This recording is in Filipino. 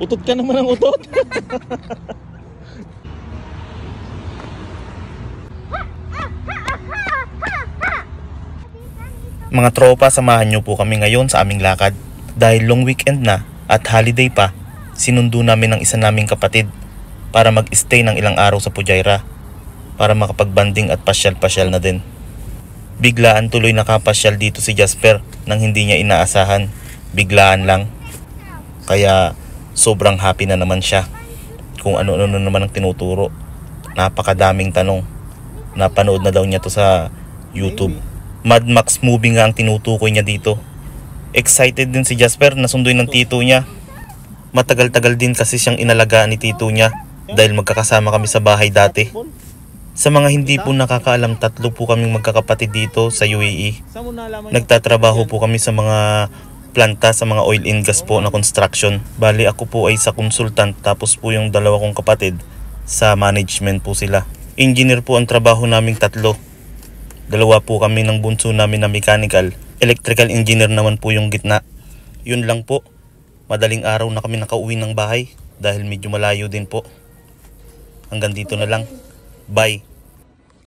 Utot ka naman ang utot. Mga tropa, samahan nyo po kami ngayon sa aming lakad. Dahil long weekend na at holiday pa, sinundo namin ng isa naming kapatid para mag-stay ng ilang araw sa Pujaira para makapagbanding at pasyal-pasyal na din. Biglaan tuloy nakapasyal dito si Jasper nang hindi niya inaasahan. Biglaan lang. Kaya sobrang happy na naman siya. Kung ano-ano naman ang tinuturo. Napakadaming tanong. Napanood na daw niya to sa YouTube. Mad Max movie nga ang tinutukoy niya dito. Excited din si Jasper na sunduin ng tito niya. Matagal-tagal din kasi siyang inalagaan ni tito niya dahil magkakasama kami sa bahay dati. Sa mga hindi po nakakaalam, 3 po kaming magkakapatid dito sa UAE. Nagtatrabaho po kami sa mga planta, sa mga oil and gas po na construction. Bali ako po ay sa consultant, tapos po yung 2 kong kapatid sa management po sila. Engineer po ang trabaho naming 3. 2 po kami ng bunso namin na mechanical. Electrical engineer naman po yung gitna. Yun lang po. Madaling araw na kami nakauwi ng bahay dahil medyo malayo din po. Hanggang dito na lang. Bye.